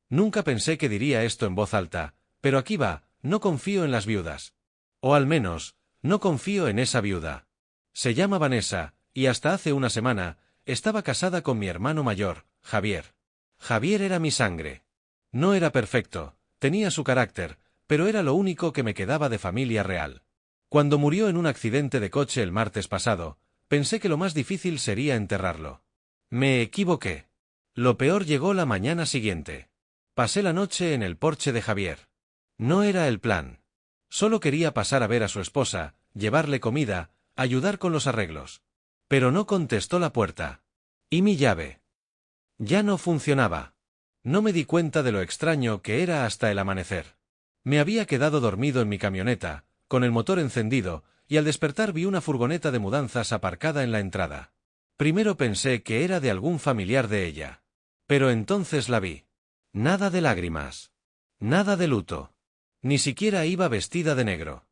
Nunca pensé que diría esto en voz alta, pero aquí va, no confío en las viudas. O al menos, no confío en esa viuda. Se llama Vanessa, y hasta hace una semana, estaba casada con mi hermano mayor, Javier. Javier era mi sangre. No era perfecto, tenía su carácter, pero era lo único que me quedaba de familia real. Cuando murió en un accidente de coche el martes pasado, pensé que lo más difícil sería enterrarlo. Me equivoqué. Lo peor llegó la mañana siguiente. Pasé la noche en el porche de Javier. No era el plan. Solo quería pasar a ver a su esposa, llevarle comida, ayudar con los arreglos. Pero no contestó la puerta. ¿Y mi llave? Ya no funcionaba. No me di cuenta de lo extraño que era hasta el amanecer. Me había quedado dormido en mi camioneta, con el motor encendido, y al despertar vi una furgoneta de mudanzas aparcada en la entrada. Primero pensé que era de algún familiar de ella. Pero entonces la vi. Nada de lágrimas. Nada de luto. Ni siquiera iba vestida de negro.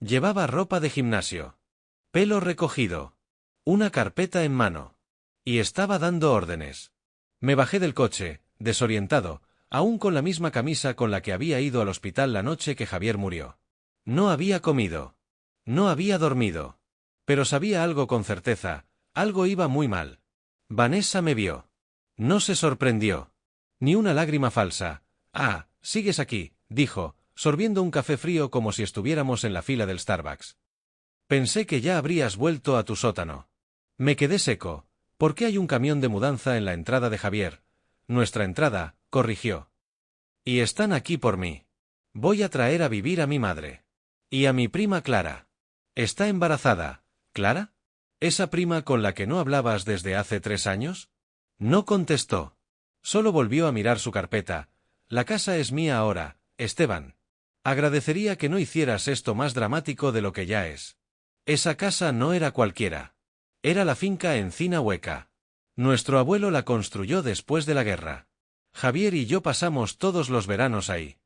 Llevaba ropa de gimnasio. Pelo recogido. Una carpeta en mano. Y estaba dando órdenes. Me bajé del coche, desorientado, aún con la misma camisa con la que había ido al hospital la noche que Javier murió. No había comido. No había dormido. Pero sabía algo con certeza, algo iba muy mal. Vanessa me vio. No se sorprendió. Ni una lágrima falsa. Ah, sigues aquí, dijo, sorbiendo un café frío como si estuviéramos en la fila del Starbucks. Pensé que ya habrías vuelto a tu sótano. Me quedé seco. ¿Por qué hay un camión de mudanza en la entrada de Javier? Nuestra entrada, corrigió. Y están aquí por mí. Voy a traer a vivir a mi madre. Y a mi prima Clara. ¿Está embarazada, Clara? ¿Esa prima con la que no hablabas desde hace 3 años? No contestó. Solo volvió a mirar su carpeta. La casa es mía ahora, Esteban. Agradecería que no hicieras esto más dramático de lo que ya es. Esa casa no era cualquiera. Era la finca Encina Hueca. Nuestro abuelo la construyó después de la guerra. Javier y yo pasamos todos los veranos ahí.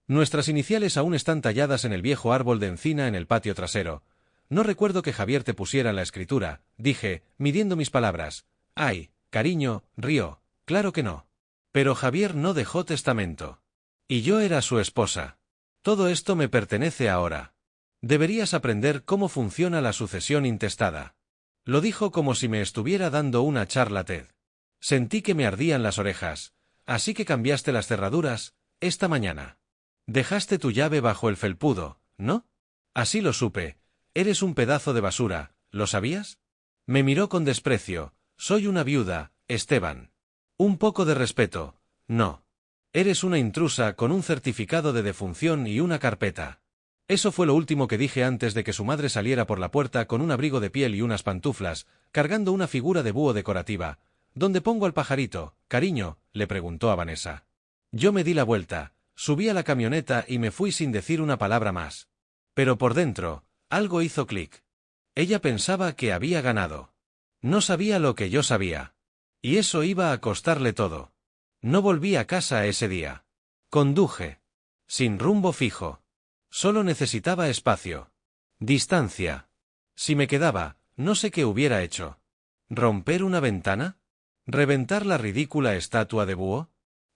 Nuestras iniciales aún están talladas en el viejo árbol de encina en el patio trasero. No recuerdo que Javier te pusiera la escritura, dije, midiendo mis palabras. Ay, cariño, río, claro que no. Pero Javier no dejó testamento. Y yo era su esposa. Todo esto me pertenece ahora. Deberías aprender cómo funciona la sucesión intestada. Lo dijo como si me estuviera dando una charla TED. Sentí que me ardían las orejas. Así que cambiaste las cerraduras, esta mañana. Dejaste tu llave bajo el felpudo, ¿no? Así lo supe. Eres un pedazo de basura, ¿lo sabías? Me miró con desprecio. Soy una viuda, Esteban. Un poco de respeto. No. Eres una intrusa con un certificado de defunción y una carpeta. Eso fue lo último que dije antes de que su madre saliera por la puerta con un abrigo de piel y unas pantuflas, cargando una figura de búho decorativa. ¿Dónde pongo al pajarito, cariño?, le preguntó a Vanessa. Yo me di la vuelta, subí a la camioneta y me fui sin decir una palabra más. Pero por dentro, algo hizo clic. Ella pensaba que había ganado. No sabía lo que yo sabía. Y eso iba a costarle todo. No volví a casa ese día. Conduje. Sin rumbo fijo. Solo necesitaba espacio. Distancia. Si me quedaba, no sé qué hubiera hecho. ¿Romper una ventana? ¿Reventar la ridícula estatua de búho?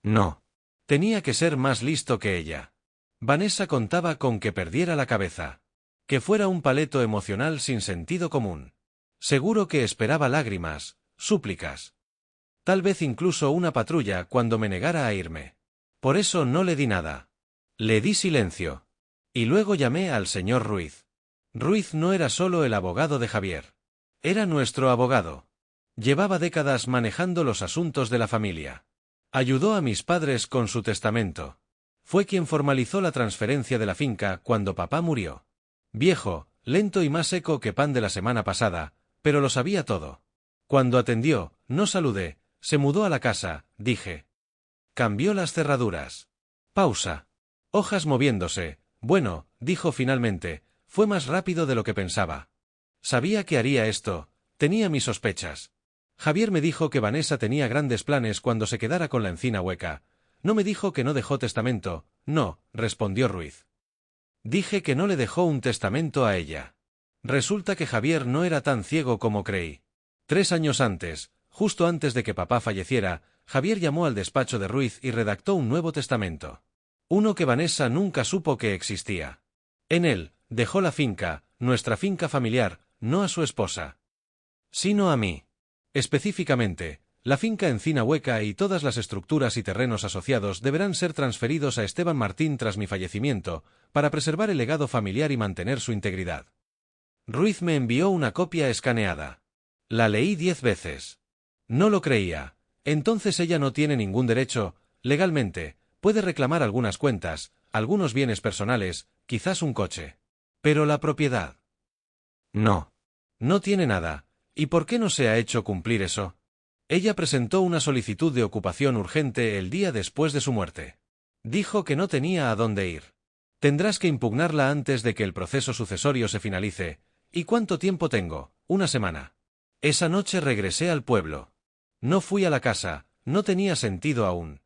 No. Tenía que ser más listo que ella. Vanessa contaba con que perdiera la cabeza. Que fuera un paleto emocional sin sentido común. Seguro que esperaba lágrimas, súplicas. Tal vez incluso una patrulla cuando me negara a irme. Por eso no le di nada. Le di silencio. Y luego llamé al señor Ruiz. Ruiz no era solo el abogado de Javier. Era nuestro abogado. Llevaba décadas manejando los asuntos de la familia. Ayudó a mis padres con su testamento. Fue quien formalizó la transferencia de la finca cuando papá murió. Viejo, lento y más seco que pan de la semana pasada, pero lo sabía todo. Cuando atendió, no saludé, se mudó a la casa, dije. Cambió las cerraduras. Pausa. Hojas moviéndose. Bueno, dijo finalmente, fue más rápido de lo que pensaba. Sabía que haría esto, tenía mis sospechas. Javier me dijo que Vanessa tenía grandes planes cuando se quedara con la Encina Hueca. No me dijo que no dejó testamento, no, respondió Ruiz. Dije que no le dejó un testamento a ella. Resulta que Javier no era tan ciego como creí. 3 años antes, justo antes de que papá falleciera, Javier llamó al despacho de Ruiz y redactó un nuevo testamento. Uno que Vanessa nunca supo que existía. En él, dejó la finca, nuestra finca familiar, no a su esposa, sino a mí. Específicamente, la finca Encina Hueca y todas las estructuras y terrenos asociados deberán ser transferidos a Esteban Martín tras mi fallecimiento, para preservar el legado familiar y mantener su integridad. Ruiz me envió una copia escaneada. La leí 10 veces. No lo creía. Entonces ella no tiene ningún derecho, legalmente, puede reclamar algunas cuentas, algunos bienes personales, quizás un coche. Pero la propiedad. No. No tiene nada. ¿Y por qué no se ha hecho cumplir eso? Ella presentó una solicitud de ocupación urgente el día después de su muerte. Dijo que no tenía a dónde ir. Tendrás que impugnarla antes de que el proceso sucesorio se finalice. ¿Y cuánto tiempo tengo? Una semana. Esa noche regresé al pueblo. No fui a la casa, no tenía sentido aún.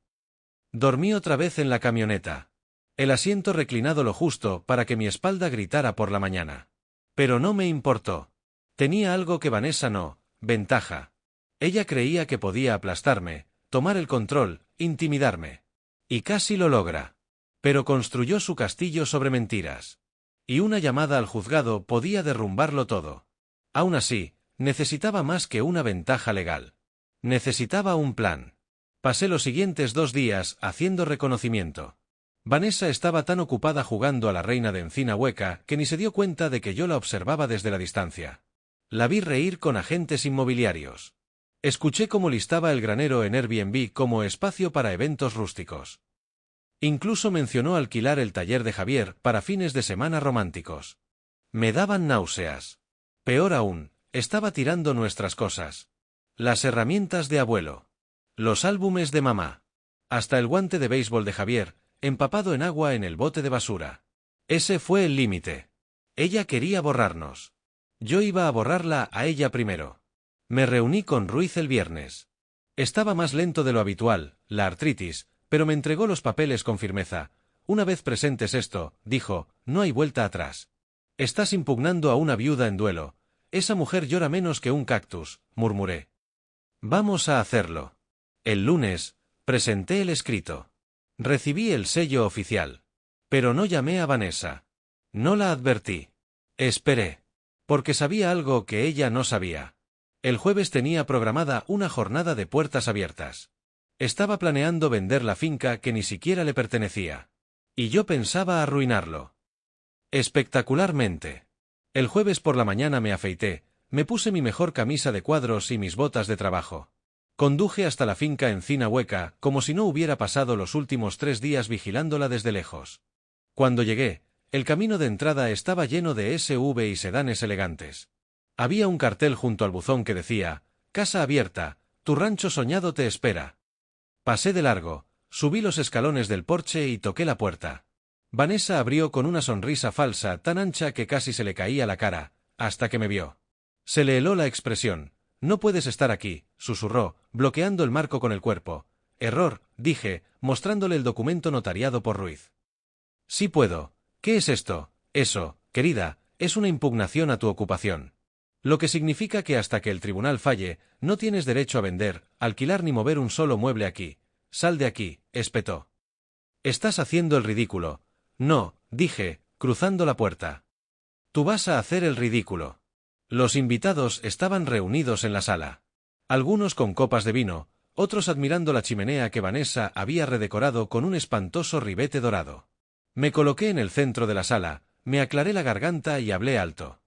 Dormí otra vez en la camioneta. El asiento reclinado lo justo para que mi espalda gritara por la mañana. Pero no me importó. Tenía algo que Vanessa no, ventaja. Ella creía que podía aplastarme, tomar el control, intimidarme. Y casi lo logra. Pero construyó su castillo sobre mentiras. Y una llamada al juzgado podía derrumbarlo todo. Aún así, necesitaba más que una ventaja legal. Necesitaba un plan. Pasé los siguientes 2 días haciendo reconocimiento. Vanessa estaba tan ocupada jugando a la reina de Encina Hueca que ni se dio cuenta de que yo la observaba desde la distancia. La vi reír con agentes inmobiliarios. Escuché cómo listaba el granero en Airbnb como espacio para eventos rústicos. Incluso mencionó alquilar el taller de Javier para fines de semana románticos. Me daban náuseas. Peor aún, estaba tirando nuestras cosas. Las herramientas de abuelo. Los álbumes de mamá. Hasta el guante de béisbol de Javier, empapado en agua en el bote de basura. Ese fue el límite. Ella quería borrarnos. Yo iba a borrarla a ella primero. Me reuní con Ruiz el viernes. Estaba más lento de lo habitual, la artritis, pero me entregó los papeles con firmeza. Una vez presentes esto, dijo, no hay vuelta atrás. Estás impugnando a una viuda en duelo. Esa mujer llora menos que un cactus, murmuré. Vamos a hacerlo. El lunes, presenté el escrito. Recibí el sello oficial. Pero no llamé a Vanessa. No la advertí. Esperé. Porque sabía algo que ella no sabía. El jueves tenía programada una jornada de puertas abiertas. Estaba planeando vender la finca que ni siquiera le pertenecía. Y yo pensaba arruinarlo. Espectacularmente. El jueves por la mañana me afeité, me puse mi mejor camisa de cuadros y mis botas de trabajo. Conduje hasta la finca Encina Hueca, como si no hubiera pasado los últimos 3 días vigilándola desde lejos. Cuando llegué, el camino de entrada estaba lleno de SUV y sedanes elegantes. Había un cartel junto al buzón que decía, Casa abierta, tu rancho soñado te espera. Pasé de largo, subí los escalones del porche y toqué la puerta. Vanessa abrió con una sonrisa falsa tan ancha que casi se le caía la cara, hasta que me vio. Se le heló la expresión. No puedes estar aquí, susurró, bloqueando el marco con el cuerpo. Error, dije, mostrándole el documento notariado por Ruiz. Sí puedo. ¿Qué es esto? Eso, querida, es una impugnación a tu ocupación. Lo que significa que hasta que el tribunal falle, no tienes derecho a vender, alquilar ni mover un solo mueble aquí. Sal de aquí, espetó. Estás haciendo el ridículo. No, dije, cruzando la puerta. Tú vas a hacer el ridículo. Los invitados estaban reunidos en la sala. Algunos con copas de vino, otros admirando la chimenea que Vanessa había redecorado con un espantoso ribete dorado. Me coloqué en el centro de la sala, me aclaré la garganta y hablé alto.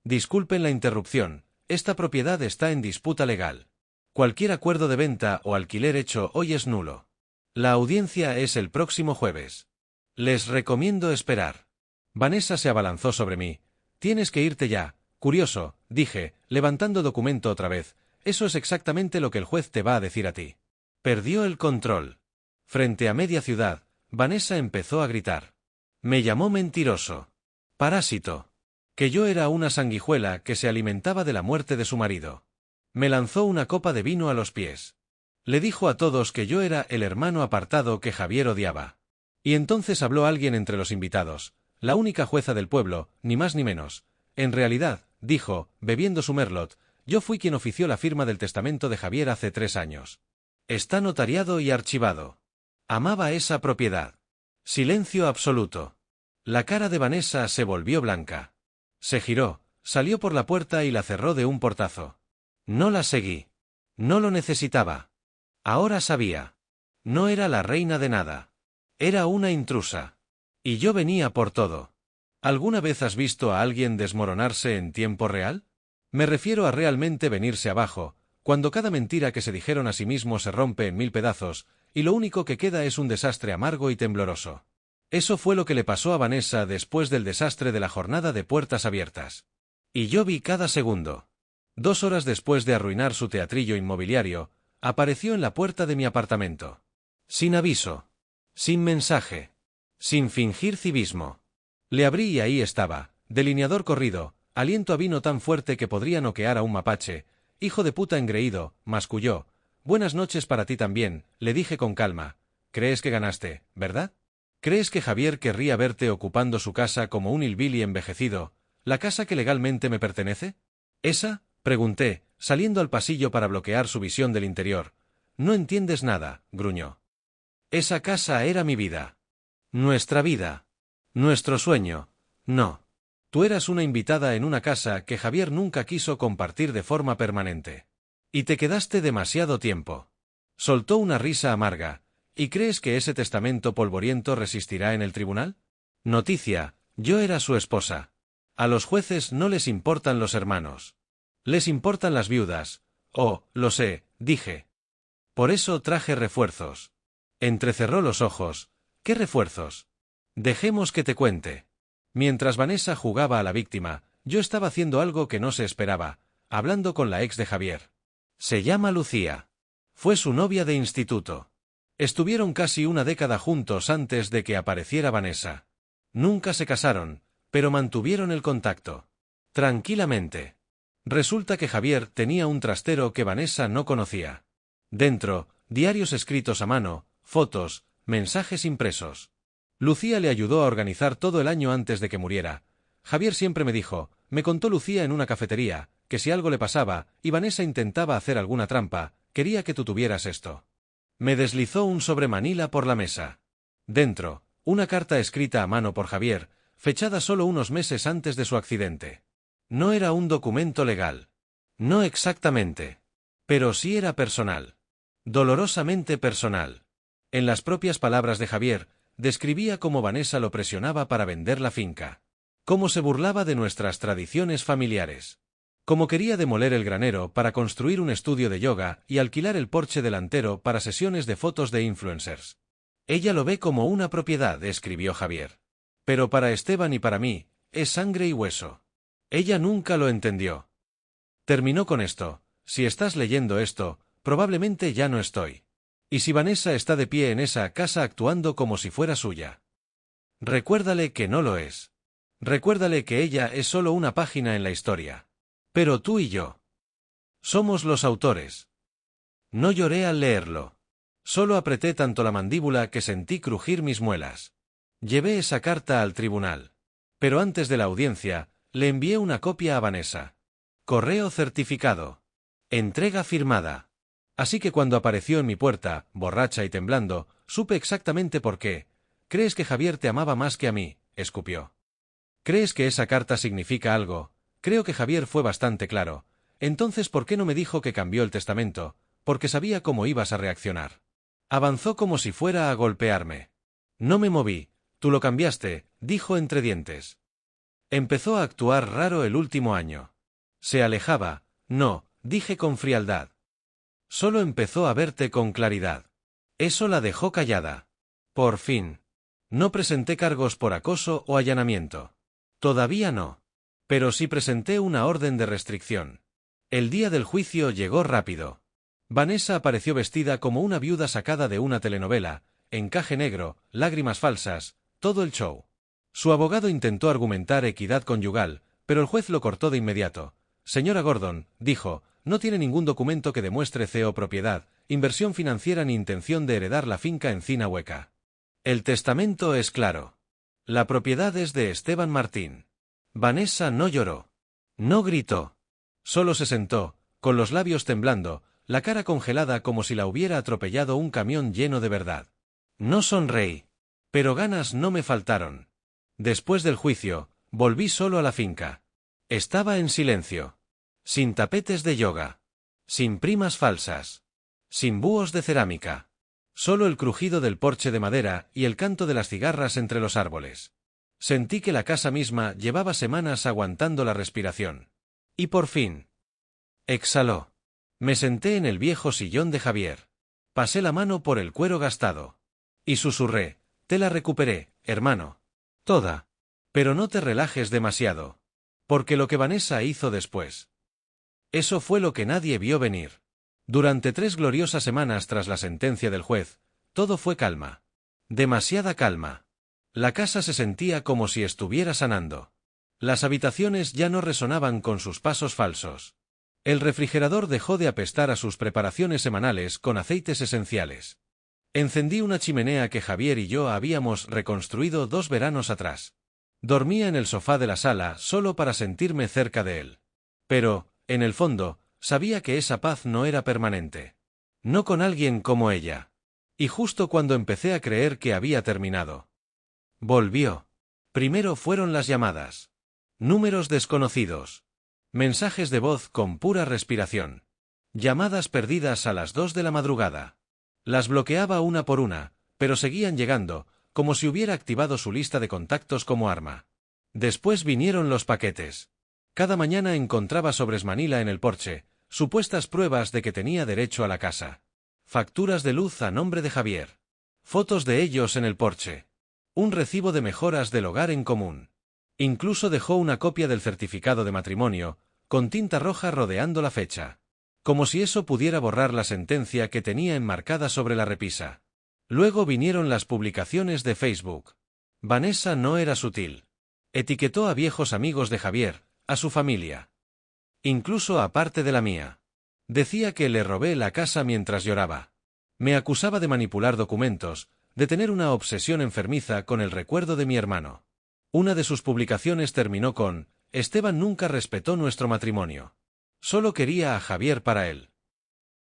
Disculpen la interrupción, esta propiedad está en disputa legal. Cualquier acuerdo de venta o alquiler hecho hoy es nulo. La audiencia es el próximo jueves. Les recomiendo esperar. Vanessa se abalanzó sobre mí. Tienes que irte ya. Curioso, dije, levantando documento otra vez. Eso es exactamente lo que el juez te va a decir a ti. Perdió el control. Frente a media ciudad, Vanessa empezó a gritar. Me llamó mentiroso. Parásito. Que yo era una sanguijuela que se alimentaba de la muerte de su marido. Me lanzó una copa de vino a los pies. Le dijo a todos que yo era el hermano apartado que Javier odiaba. Y entonces habló alguien entre los invitados, la única jueza del pueblo, ni más ni menos. En realidad, dijo, bebiendo su merlot, yo fui quien ofició la firma del testamento de Javier hace 3 años. Está notariado y archivado. Amaba esa propiedad. Silencio absoluto. La cara de Vanessa se volvió blanca. Se giró, salió por la puerta y la cerró de un portazo. No la seguí. No lo necesitaba. Ahora sabía. No era la reina de nada. Era una intrusa. Y yo venía por todo. ¿Alguna vez has visto a alguien desmoronarse en tiempo real? Me refiero a realmente venirse abajo, cuando cada mentira que se dijeron a sí mismo se rompe en 1000 pedazos, y lo único que queda es un desastre amargo y tembloroso. Eso fue lo que le pasó a Vanessa después del desastre de la jornada de puertas abiertas. Y yo vi cada segundo. 2 horas después de arruinar su teatrillo inmobiliario, apareció en la puerta de mi apartamento. Sin aviso. Sin mensaje. Sin fingir civismo. Le abrí y ahí estaba, delineador corrido, aliento a vino tan fuerte que podría noquear a un mapache, hijo de puta engreído, masculló. Buenas noches para ti también, le dije con calma. ¿Crees que ganaste, verdad? ¿Crees que Javier querría verte ocupando su casa como un hillbilly envejecido, la casa que legalmente me pertenece? ¿Esa? Pregunté, saliendo al pasillo para bloquear su visión del interior. No entiendes nada, gruñó. Esa casa era mi vida. Nuestra vida. Nuestro sueño. No. Tú eras una invitada en una casa que Javier nunca quiso compartir de forma permanente. Y te quedaste demasiado tiempo. Soltó una risa amarga. ¿Y crees que ese testamento polvoriento resistirá en el tribunal? Noticia, yo era su esposa. A los jueces no les importan los hermanos. Les importan las viudas. Oh, lo sé, dije. Por eso traje refuerzos. Entrecerró los ojos. ¿Qué refuerzos? Dejemos que te cuente. Mientras Vanessa jugaba a la víctima, yo estaba haciendo algo que no se esperaba, hablando con la ex de Javier. Se llama Lucía. Fue su novia de instituto. Estuvieron casi una década juntos antes de que apareciera Vanessa. Nunca se casaron, pero mantuvieron el contacto. Tranquilamente. Resulta que Javier tenía un trastero que Vanessa no conocía. Dentro, diarios escritos a mano, fotos, mensajes impresos. Lucía le ayudó a organizar todo el año antes de que muriera. Javier siempre me dijo, me contó Lucía en una cafetería, que si algo le pasaba, y Vanessa intentaba hacer alguna trampa, quería que tú tuvieras esto. Me deslizó un sobre manila por la mesa. Dentro, una carta escrita a mano por Javier, fechada solo unos meses antes de su accidente. No era un documento legal. No exactamente. Pero sí era personal. Dolorosamente personal. En las propias palabras de Javier, describía cómo Vanessa lo presionaba para vender la finca. Cómo se burlaba de nuestras tradiciones familiares. Cómo quería demoler el granero para construir un estudio de yoga y alquilar el porche delantero para sesiones de fotos de influencers. Ella lo ve como una propiedad, escribió Javier. Pero para Esteban y para mí, es sangre y hueso. Ella nunca lo entendió. Terminó con esto, si estás leyendo esto, probablemente ya no estoy. Y si Vanessa está de pie en esa casa actuando como si fuera suya. Recuérdale que no lo es. Recuérdale que ella es solo una página en la historia. Pero tú y yo. Somos los autores. No lloré al leerlo. Solo apreté tanto la mandíbula que sentí crujir mis muelas. Llevé esa carta al tribunal. Pero antes de la audiencia, le envié una copia a Vanessa. Correo certificado. Entrega firmada. Así que cuando apareció en mi puerta, borracha y temblando, supe exactamente por qué. ¿Crees que Javier te amaba más que a mí?, escupió. ¿Crees que esa carta significa algo? Creo que Javier fue bastante claro. Entonces, ¿por qué no me dijo que cambió el testamento? Porque sabía cómo ibas a reaccionar. Avanzó como si fuera a golpearme. No me moví. Tú lo cambiaste, dijo entre dientes. Empezó a actuar raro el último año. Se alejaba. No, dije con frialdad. Solo empezó a verte con claridad. Eso la dejó callada. Por fin. No presenté cargos por acoso o allanamiento. Todavía no. Pero sí presenté una orden de restricción. El día del juicio llegó rápido. Vanessa apareció vestida como una viuda sacada de una telenovela, encaje negro, lágrimas falsas, todo el show. Su abogado intentó argumentar equidad conyugal, pero el juez lo cortó de inmediato. Señora Gordon, dijo, no tiene ningún documento que demuestre CEO propiedad, inversión financiera ni intención de heredar la finca Encina Hueca. El testamento es claro. La propiedad es de Esteban Martín. Vanessa no lloró. No gritó. Solo se sentó, con los labios temblando, la cara congelada como si la hubiera atropellado un camión lleno de verdad. No sonreí. Pero ganas no me faltaron. Después del juicio, volví solo a la finca. Estaba en silencio. Sin tapetes de yoga. Sin primas falsas. Sin búhos de cerámica. Solo el crujido del porche de madera y el canto de las cigarras entre los árboles. Sentí que la casa misma llevaba semanas aguantando la respiración. Y por fin. Exhaló. Me senté en el viejo sillón de Javier. Pasé la mano por el cuero gastado. Y susurré, te la recuperé, hermano. Toda. Pero no te relajes demasiado. Porque lo que Vanessa hizo después. Eso fue lo que nadie vio venir. Durante 3 gloriosas semanas tras la sentencia del juez, todo fue calma. Demasiada calma. La casa se sentía como si estuviera sanando. Las habitaciones ya no resonaban con sus pasos falsos. El refrigerador dejó de apestar a sus preparaciones semanales con aceites esenciales. Encendí una chimenea que Javier y yo habíamos reconstruido 2 veranos atrás. Dormía en el sofá de la sala solo para sentirme cerca de él. Pero, en el fondo, sabía que esa paz no era permanente. No con alguien como ella. Y justo cuando empecé a creer que había terminado. Volvió. Primero fueron las llamadas. Números desconocidos. Mensajes de voz con pura respiración. Llamadas perdidas a las 2 de la madrugada. Las bloqueaba una por una, pero seguían llegando, como si hubiera activado su lista de contactos como arma. Después vinieron los paquetes. Cada mañana encontraba sobres Manila en el porche, supuestas pruebas de que tenía derecho a la casa. Facturas de luz a nombre de Javier. Fotos de ellos en el porche. Un recibo de mejoras del hogar en común. Incluso dejó una copia del certificado de matrimonio, con tinta roja rodeando la fecha. Como si eso pudiera borrar la sentencia que tenía enmarcada sobre la repisa. Luego vinieron las publicaciones de Facebook. Vanessa no era sutil. Etiquetó a viejos amigos de Javier, a su familia. Incluso aparte de la mía. Decía que le robé la casa mientras lloraba. Me acusaba de manipular documentos, de tener una obsesión enfermiza con el recuerdo de mi hermano. Una de sus publicaciones terminó con, Esteban nunca respetó nuestro matrimonio. Solo quería a Javier para él.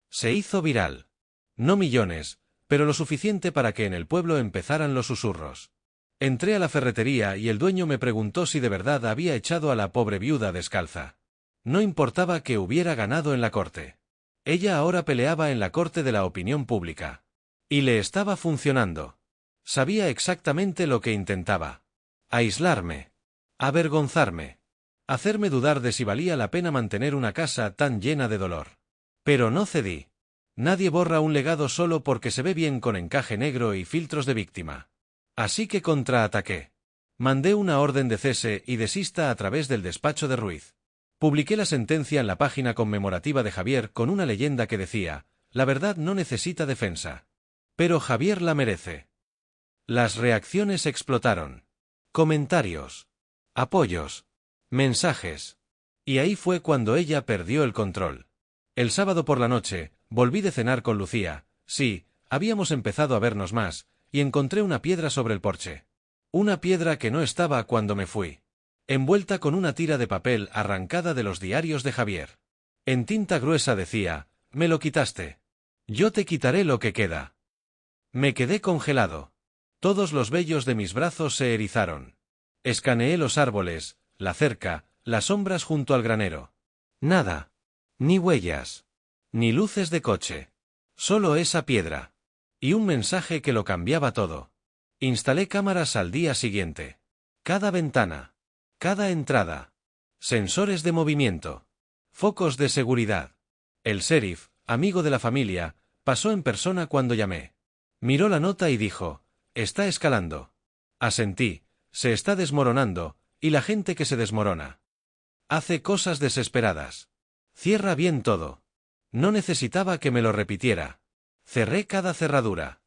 Se hizo viral. No millones, pero lo suficiente para que en el pueblo empezaran los susurros. Entré a la ferretería y el dueño me preguntó si de verdad había echado a la pobre viuda descalza. No importaba que hubiera ganado en la corte. Ella ahora peleaba en la corte de la opinión pública. Y le estaba funcionando. Sabía exactamente lo que intentaba. Aislarme. Avergonzarme. Hacerme dudar de si valía la pena mantener una casa tan llena de dolor. Pero no cedí. Nadie borra un legado solo porque se ve bien con encaje negro y filtros de víctima. Así que contraataqué. Mandé una orden de cese y desista a través del despacho de Ruiz. Publiqué la sentencia en la página conmemorativa de Javier con una leyenda que decía, la verdad no necesita defensa. Pero Javier la merece. Las reacciones explotaron. Comentarios. Apoyos. Mensajes. Y ahí fue cuando ella perdió el control. El sábado por la noche, volví de cenar con Lucía, sí, habíamos empezado a vernos más, y encontré una piedra sobre el porche. Una piedra que no estaba cuando me fui. Envuelta con una tira de papel arrancada de los diarios de Javier. En tinta gruesa decía, me lo quitaste. Yo te quitaré lo que queda. Me quedé congelado. Todos los vellos de mis brazos se erizaron. Escaneé los árboles, la cerca, las sombras junto al granero. Nada. Ni huellas. Ni luces de coche. Solo esa piedra. Y un mensaje que lo cambiaba todo. Instalé cámaras al día siguiente. Cada ventana. Cada entrada. Sensores de movimiento. Focos de seguridad. El sheriff, amigo de la familia, pasó en persona cuando llamé. Miró la nota y dijo, está escalando. Asentí, se está desmoronando, y la gente que se desmorona. Hace cosas desesperadas. Cierra bien todo. No necesitaba que me lo repitiera. Cerré cada cerradura.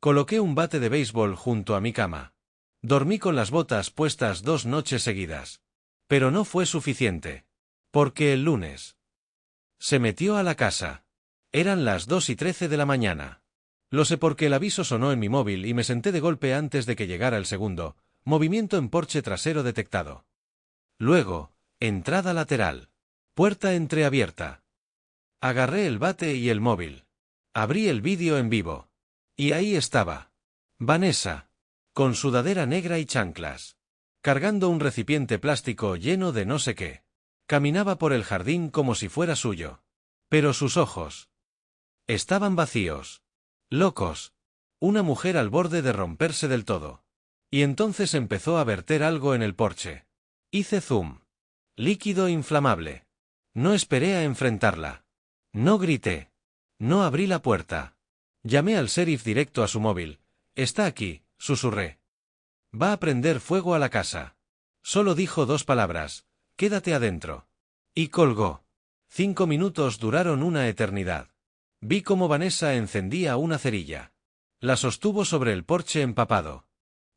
Coloqué un bate de béisbol junto a mi cama. Dormí con las botas puestas 2 noches seguidas. Pero no fue suficiente. Porque el lunes se metió a la casa. Eran las 2:13 de la mañana. Lo sé porque el aviso sonó en mi móvil y me senté de golpe antes de que llegara el segundo. Movimiento en porche trasero detectado. Luego, entrada lateral. Puerta entreabierta. Agarré el bate y el móvil. Abrí el vídeo en vivo. Y ahí estaba. Vanessa. Con sudadera negra y chanclas. Cargando un recipiente plástico lleno de no sé qué. Caminaba por el jardín como si fuera suyo. Pero sus ojos estaban vacíos. Locos. Una mujer al borde de romperse del todo. Y entonces empezó a verter algo en el porche. Hice zoom. Líquido inflamable. No esperé a enfrentarla. No grité. No abrí la puerta. Llamé al sheriff directo a su móvil. Está aquí, susurré. Va a prender fuego a la casa. Solo dijo 2 palabras. Quédate adentro. Y colgó. 5 minutos duraron una eternidad. Vi cómo Vanessa encendía una cerilla. La sostuvo sobre el porche empapado.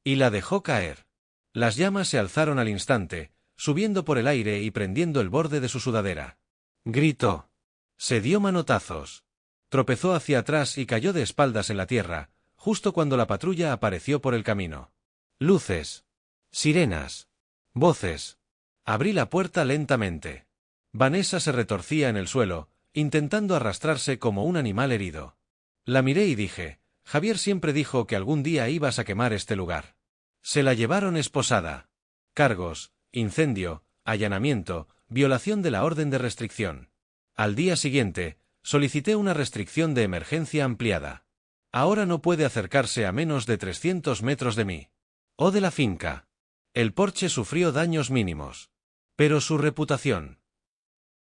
Y la dejó caer. Las llamas se alzaron al instante, subiendo por el aire y prendiendo el borde de su sudadera. Gritó. Se dio manotazos. Tropezó hacia atrás y cayó de espaldas en la tierra, justo cuando la patrulla apareció por el camino. Luces. Sirenas. Voces. Abrí la puerta lentamente. Vanessa se retorcía en el suelo, intentando arrastrarse como un animal herido. La miré y dije, Javier siempre dijo que algún día ibas a quemar este lugar. Se la llevaron esposada. Cargos, incendio, allanamiento, violación de la orden de restricción. Al día siguiente, solicité una restricción de emergencia ampliada. Ahora no puede acercarse a menos de 300 metros de mí. O de la finca. El porche sufrió daños mínimos. Pero su reputación.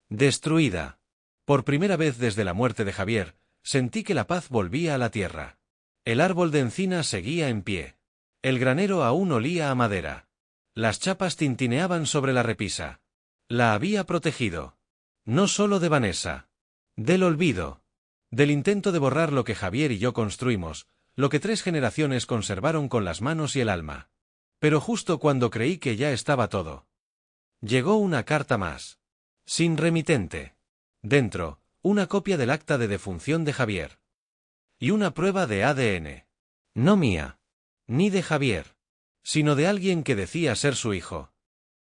Destruida. Por primera vez desde la muerte de Javier, sentí que la paz volvía a la tierra. El árbol de encina seguía en pie. El granero aún olía a madera. Las chapas tintineaban sobre la repisa. La había protegido. No solo de Vanessa. Del olvido. Del intento de borrar lo que Javier y yo construimos, lo que 3 generaciones conservaron con las manos y el alma. Pero justo cuando creí que ya estaba todo. Llegó una carta más. Sin remitente. Dentro, una copia del acta de defunción de Javier. Y una prueba de ADN. No mía. Ni de Javier. Sino de alguien que decía ser su hijo.